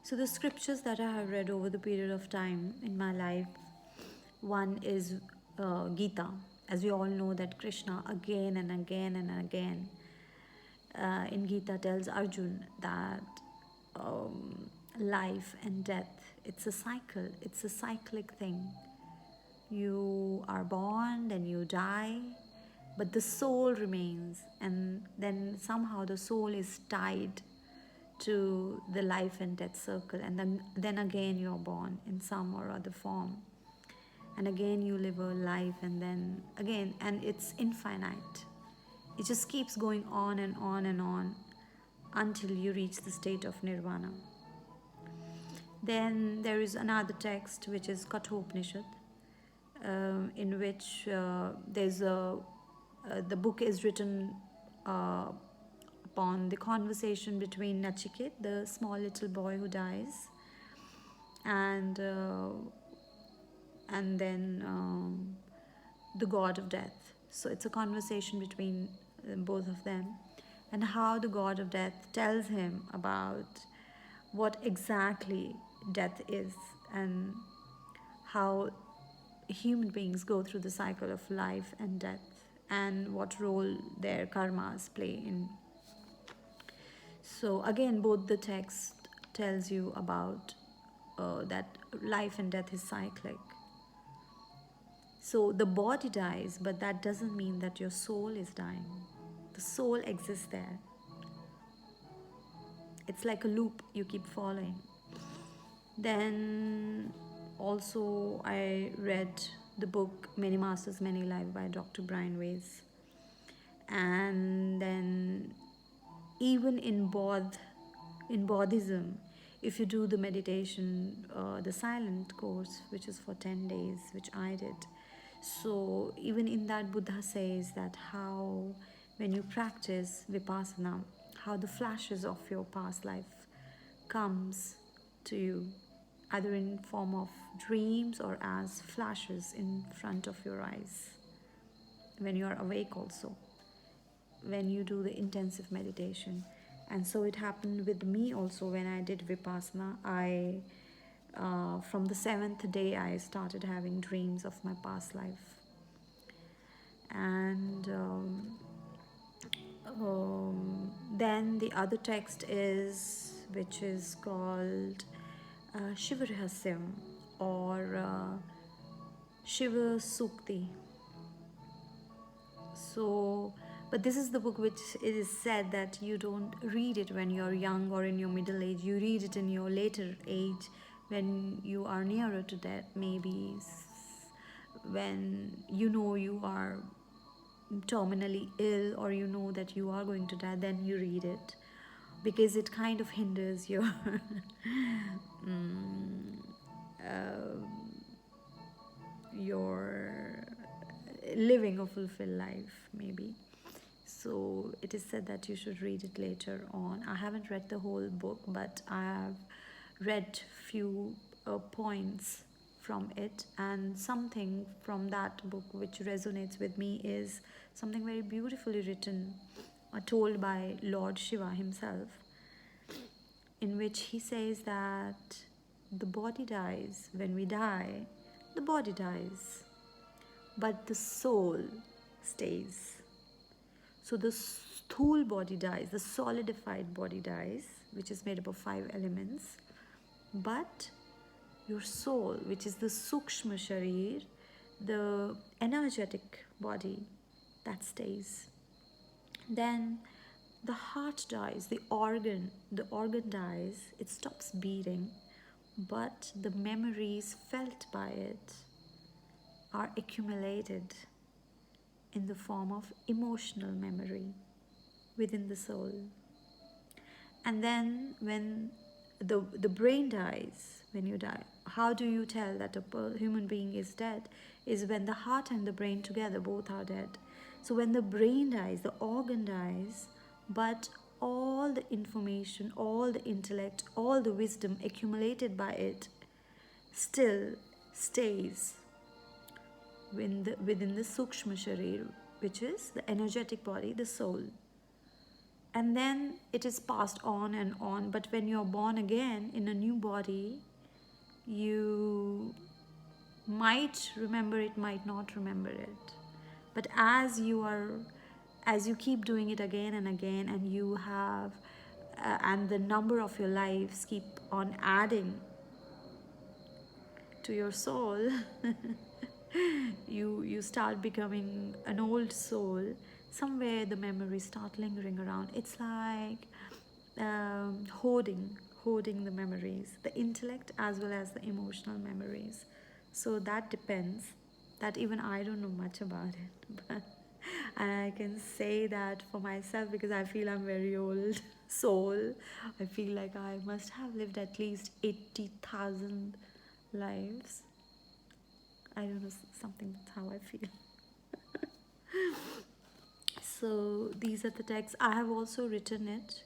So the scriptures that I have read over the period of time in my life, one is Gita. As we all know that Krishna again and again and again in Gita tells Arjun that life and death, it's a cycle, it's a cyclic thing. You are born, then you die, but the soul remains, and then somehow the soul is tied to the life and death circle, and then again you're born in some or other form, and again you live a life, and then again, and it's infinite. It just keeps going on and on and on until you reach the state of nirvana. Then there is another text which is Kathopanishad, in which the book is written upon the conversation between Nachiket, the small little boy who dies, and then the god of death. So it's a conversation between both of them, and how the god of death tells him about what exactly death is, and how human beings go through the cycle of life and death, and what role their karmas play in. So again, both the text tells you about that life and death is cyclic. So the body dies, but that doesn't mean that your soul is dying. The soul exists there. It's like a loop you keep following. Then also I read the book Many Masters, Many Lives by Dr. Brian Weiss. And then even in Buddhism, if you do the meditation, the silent course, which is for 10 days, which I did. So even in that, Buddha says that how when you practice Vipassana, how the flashes of your past life comes to you, either in form of dreams or as flashes in front of your eyes, when you are awake also, when you do the intensive meditation. And so it happened with me also when I did Vipassana. From the 7th day, I started having dreams of my past life. And then the other text is, which is called SHIVA RAHASYAM, or Shiva Sukti. So, but this is the book which it is said that you don't read it when you're young or in your middle age. You read it in your later age, when you are nearer to death, maybe when you know you are terminally ill, or you know that you are going to die, then you read it, because it kind of hinders your your living a fulfilled life, maybe. So it is said that you should read it later on. I haven't read the whole book, but I have read few points from it, and something from that book which resonates with me is something very beautifully written, told by Lord Shiva himself, in which he says that the body dies. When we die, the body dies, but the soul stays. So the sthul body dies, the solidified body dies, which is made up of 5 elements, but your soul, which is the sukshma sharir, the energetic body, that stays. Then the heart dies, the organ dies, it stops beating, but the memories felt by it are accumulated in the form of emotional memory within the soul. And then when the brain dies, when you die, how do you tell that a human being is dead? Is when the heart and the brain together both are dead. So when the brain dies, the organ dies, but all the information, all the intellect, all the wisdom accumulated by it still stays within the sukshma sharir, which is the energetic body, the soul. and then it is passed on and on. But when you're born again in a new body, you might remember it, might not remember it. But as you keep doing it again and again, and you have and the number of your lives keep on adding to your soul, you start becoming an old soul. Somewhere the memories start lingering around. It's like hoarding the memories, the intellect as well as the emotional memories. So that depends. That even I don't know much about it, but and I can say that for myself because I feel I'm very old soul. I feel like I must have lived at least 80,000 lives. I don't know, something, that's how I feel. So these are the texts. I have also written it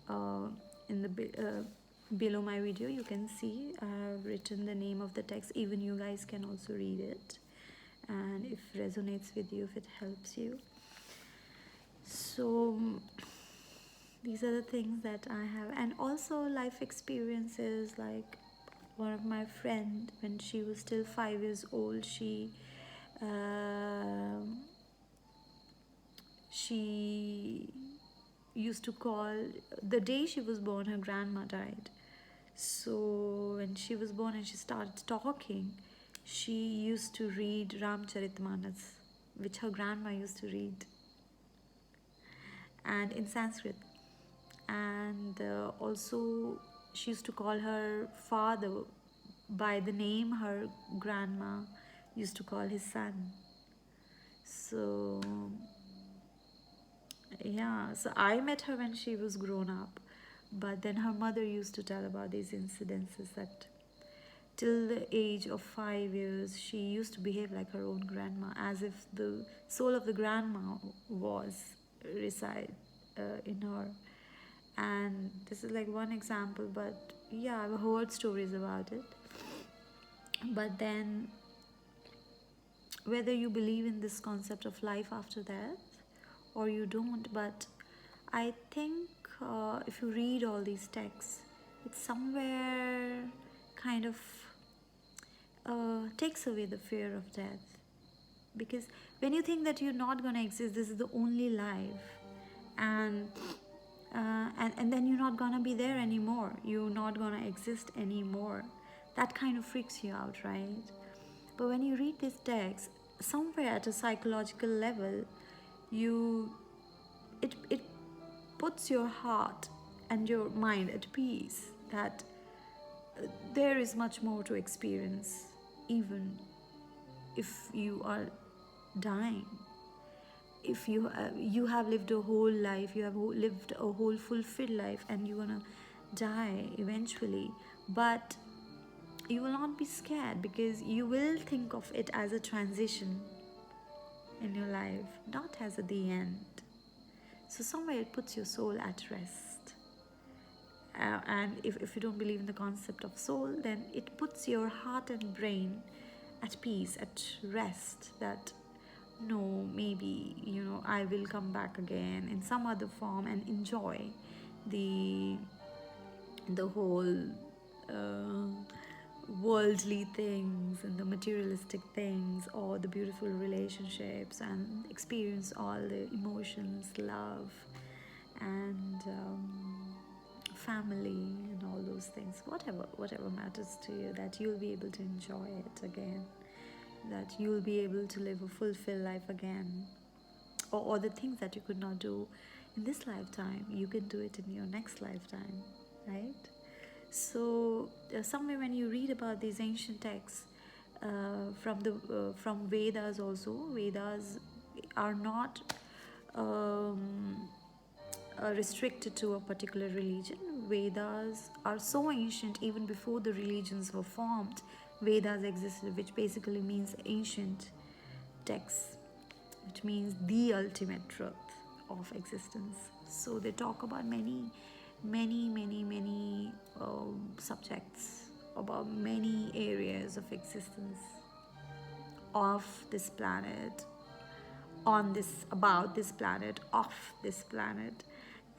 uh, in the below my video. You can see I have written the name of the text. Even you guys can also read it, and if resonates with you, if it helps you. So these are the things that I have, and also life experiences. Like one of my friend, when she was still 5 years old, she used to call, the day she was born her grandma died. So when she was born and she started talking, she used to read Ramcharitmanas, which her grandma used to read, and in Sanskrit. And also she used to call her father by the name her grandma used to call his son. So yeah, so I met her when she was grown up, but then her mother used to tell about these incidences that till the age of 5 years she used to behave like her own grandma, as if the soul of the grandma was reside in her. And this is like one example, but yeah, I've heard stories about it. But then whether you believe in this concept of life after death or you don't, but I think if you read all these texts, it somewhere kind of takes away the fear of death. Because when you think that you're not going to exist, this is the only life, and then you're not going to be there anymore, you're not going to exist anymore, that kind of freaks you out, right? But when you read this text, somewhere at a psychological level, it puts your heart and your mind at peace that there is much more to experience, even if you are dying. If you have lived a whole life, you have lived a whole fulfilled life, and you're gonna die eventually, but you will not be scared because you will think of it as a transition in your life, not as at the end. So somewhere it puts your soul at rest. And if you don't believe in the concept of soul, then it puts your heart and brain at peace, at rest, that no, maybe, I will come back again in some other form and enjoy the whole worldly things and the materialistic things, or the beautiful relationships, and experience all the emotions, love, and family, and all those things, whatever matters to you, that you'll be able to enjoy it again, that you'll be able to live a fulfilled life again, or the things that you could not do in this lifetime, you can do it in your next lifetime, right? So somewhere when you read about these ancient texts, from Vedas also, Vedas are not restricted to a particular religion. Vedas are so ancient, even before the religions were formed, Vedas existed, which basically means ancient texts, which means the ultimate truth of existence. So they talk about many subjects, about many areas of existence of this planet, on this, about this planet, off this planet,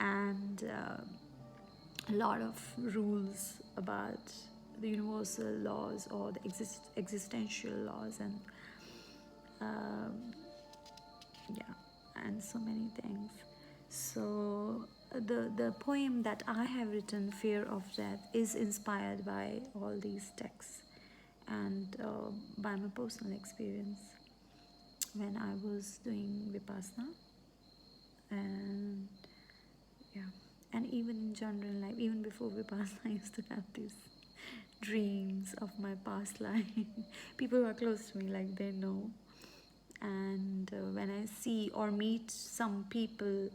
and a lot of rules about the universal laws or the existential laws, and um, yeah, and so many things. So the poem that I have written, Fear of Death, is inspired by all these texts and by my personal experience when I was doing Vipassana. And yeah, and even in general life, even before Vipassana, I used to have these dreams of my past life. People who are close to me, like, they know. And when I see or meet some people,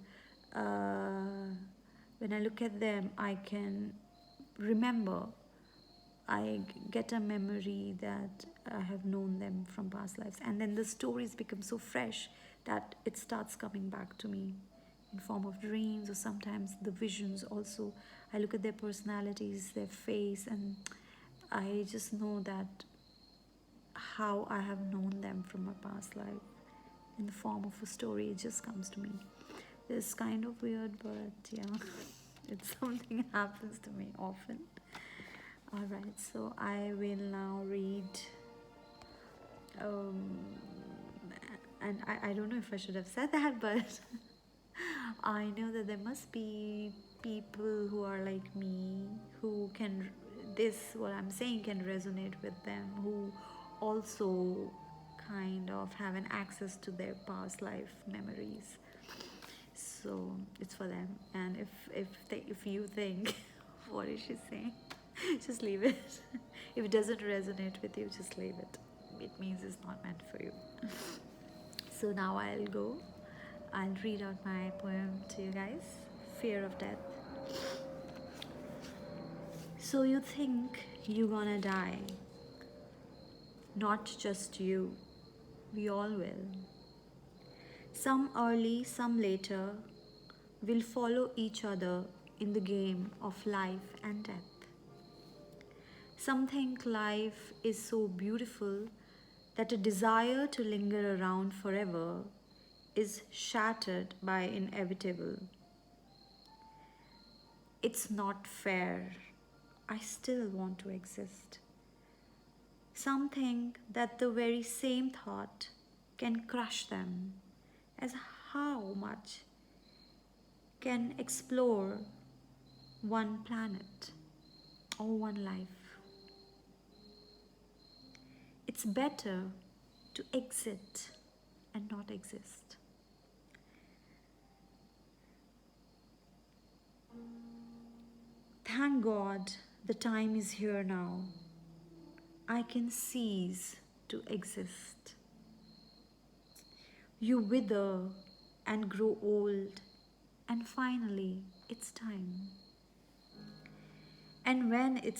when I look at them, I can remember, get a memory that I have known them from past lives, and then the stories become so fresh that it starts coming back to me in form of dreams, or sometimes the visions also. I look at their personalities, their face, and I just know that how I have known them from my past life in the form of a story. It just comes to me. It's kind of weird, but yeah, it's something happens to me often. Alright, so I will now read, um, and I don't know if I should have said that, but I know that there must be people who are like me, who can, this, what I'm saying, can resonate with them, who also kind of have an access to their past life memories. So it's for them. And if you think, what is she saying? Just leave it. If it doesn't resonate with you, just leave it. It means it's not meant for you. So now I'll read out my poem to you guys. Fear of Death. So you think you're gonna die. Not just you. We all will. Some early, some later, will follow each other in the game of life and death. Some think life is so beautiful that a desire to linger around forever is shattered by inevitable. It's not fair. I still want to exist. Some think that the very same thought can crush them, as how much can explore one planet or one life. It's better to exit and not exist. Thank God the time is here now. I can cease to exist. You wither and grow old, and finally it's time. And when it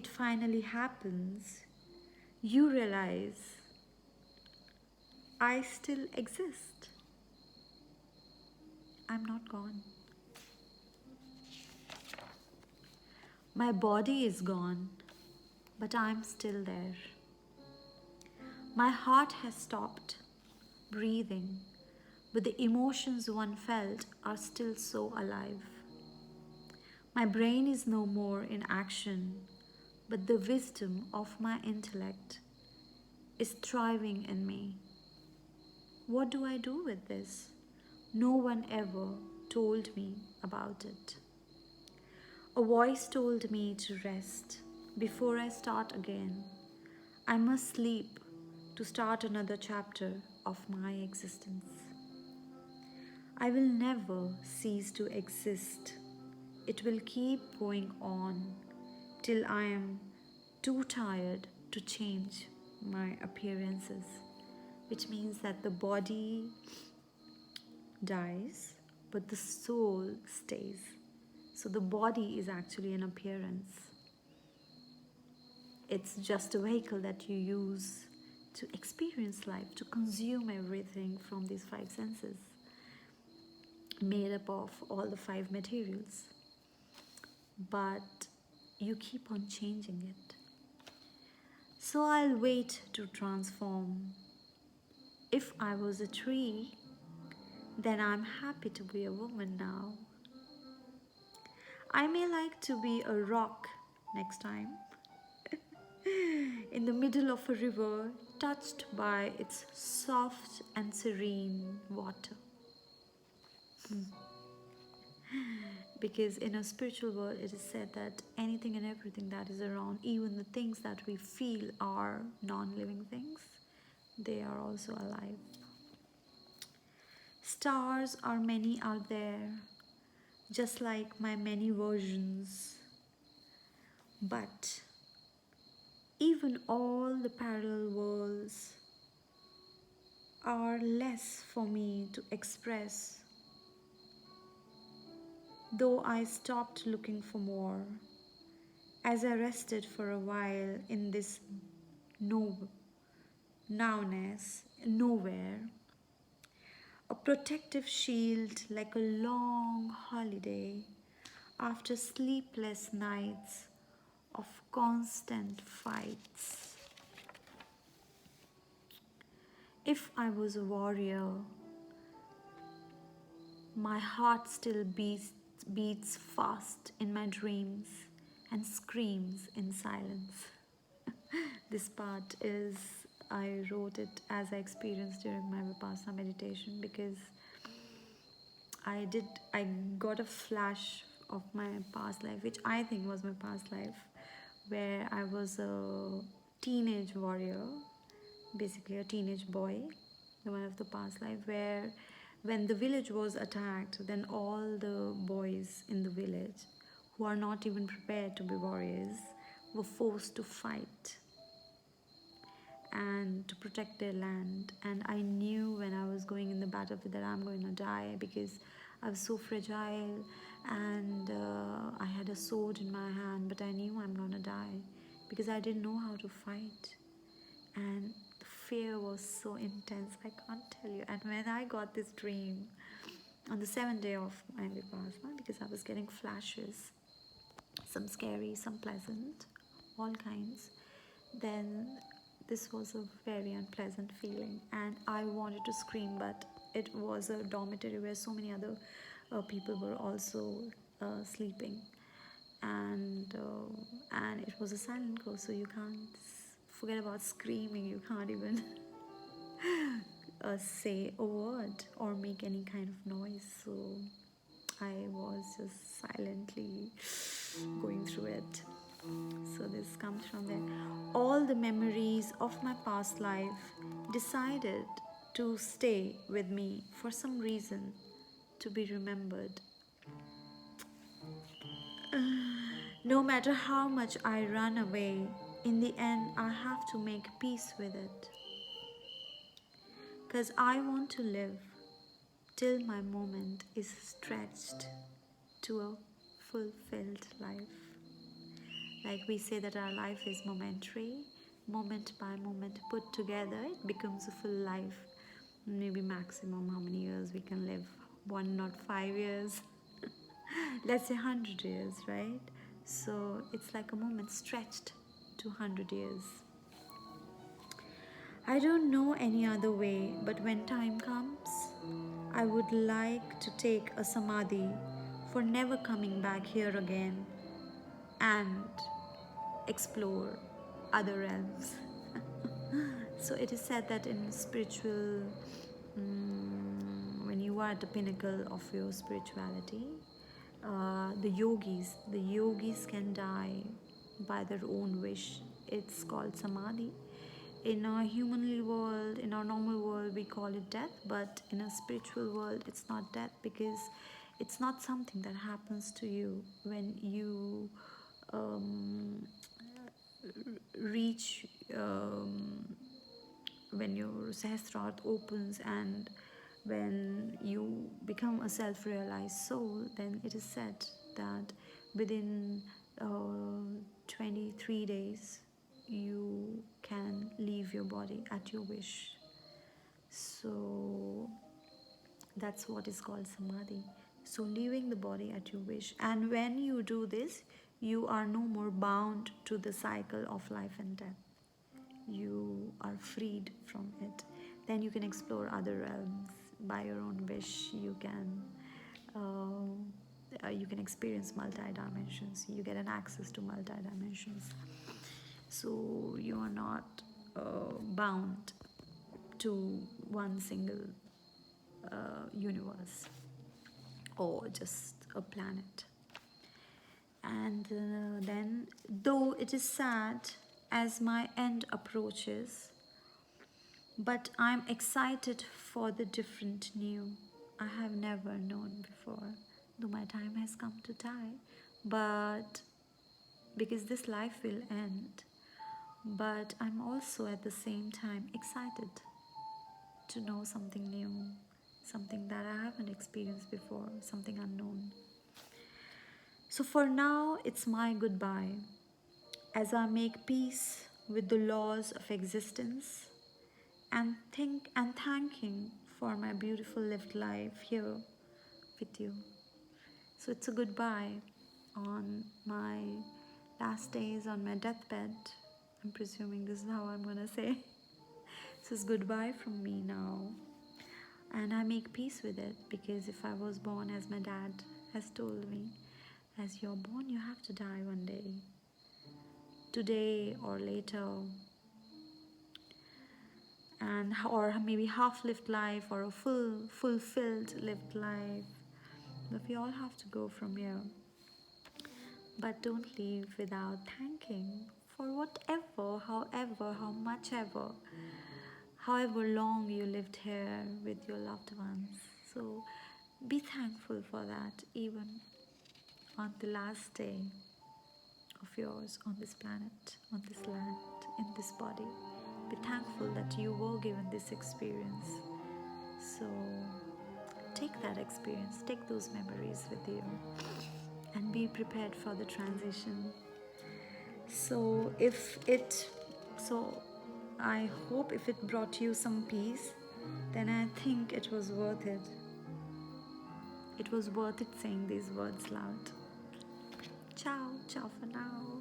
finally happens, you realize I still exist. I'm not gone. My body is gone, but I'm still there. My heart has stopped breathing, but the emotions one felt are still so alive. My brain is no more in action, but the wisdom of my intellect is thriving in me. What do I do with this? No one ever told me about it. A voice told me to rest before I start again. I must sleep to start another chapter of my existence. I will never cease to exist. It will keep going on till I am too tired to change my appearances, which means that the body dies, but the soul stays. So the body is actually an appearance. It's just a vehicle that you use to experience life, to consume everything from these five senses, made up of all the five materials. But you keep on changing it. So I'll wait to transform. If I was a tree, then I'm happy to be a woman now. I may like to be a rock next time, in the middle of a river, touched by its soft and serene water. Because in a spiritual world, it is said that anything and everything that is around, even the things that we feel are non-living things, they are also alive. Stars are many out there, just like my many versions. But even all the parallel worlds are less for me to express, though I stopped looking for more as I rested for a while in this nowness, nowhere, a protective shield like a long holiday after sleepless nights of constant fights. If I was a warrior, my heart still beats fast in my dreams and screams in silence. This part is, I wrote it as I experienced during my Vipassana meditation, because I got a flash of my past life, which I think was my past life, where I was a teenage warrior, basically a teenage boy, the one of the past life, where when the village was attacked, then all the boys in the village who are not even prepared to be warriors were forced to fight and to protect their land. And I knew when I was going in the battlefield that I'm going to die, because I was so fragile, and I had a sword in my hand, but I knew I'm going to die because I didn't know how to fight. And the fear was so intense, I can't tell you. And when I got this dream on the 7th day of my Vipassana, because I was getting flashes, some scary, some pleasant, all kinds, then this was a very unpleasant feeling, and I wanted to scream, but it was a dormitory where so many other people were also sleeping, and it was a silent course, so you can't forget about screaming. You can't even say a word or make any kind of noise. So I was just silently going through it. So this comes from there. All the memories of my past life decided to stay with me for some reason, to be remembered. No matter how much I run away, in the end I have to make peace with it. Because I want to live till my moment is stretched to a fulfilled life. Like we say that our life is momentary, moment by moment put together, it becomes a full life. Maybe maximum how many years we can live? One, not 5 years. Let's say 100 years, right? So it's like a moment stretched to 100 years. I don't know any other way, but when time comes, I would like to take a samadhi for never coming back here again and explore other realms. So it is said that in spiritual, when you are at the pinnacle of your spirituality, the yogis can die by their own wish. It's called samadhi. In our human world, in our normal world, we call it death, but in a spiritual world, it's not death, because it's not something that happens to you when you reach, when your Sahasrara opens and when you become a self-realized soul, then it is said that within 23 days you can leave your body at your wish. So that's what is called samadhi. So leaving the body at your wish, and when you do this, you are no more bound to the cycle of life and death. You are freed from it. then you can explore other realms by your own wish. You can experience multi-dimensions. You get an access to multi-dimensions. So you are not bound to one single universe or just a planet. And then, though it is sad as my end approaches, but I'm excited for the different new I have never known before. Though my time has come to die, but because this life will end, but I'm also at the same time excited to know something new, something that I haven't experienced before, something unknown. So for now, it's my goodbye as I make peace with the laws of existence and thanking for my beautiful lived life here with you. So it's a goodbye on my last days, on my deathbed. I'm presuming this is how I'm gonna say. So it's goodbye from me now. And I make peace with it, because if I was born as my dad has told me, as you're born, you have to die one day. Today or later. And or maybe half-lived life or a fulfilled lived life. But we all have to go from here. But don't leave without thanking for whatever, however, how much ever, however long you lived here with your loved ones. So be thankful for that, even on the last day of yours on this planet, on this land, in this body. Be thankful that you were given this experience. So take that experience, take those memories with you, and be prepared for the transition. So I hope if it brought you some peace, then I think it was worth it. It was worth it saying these words loud. Ciao, ciao for now.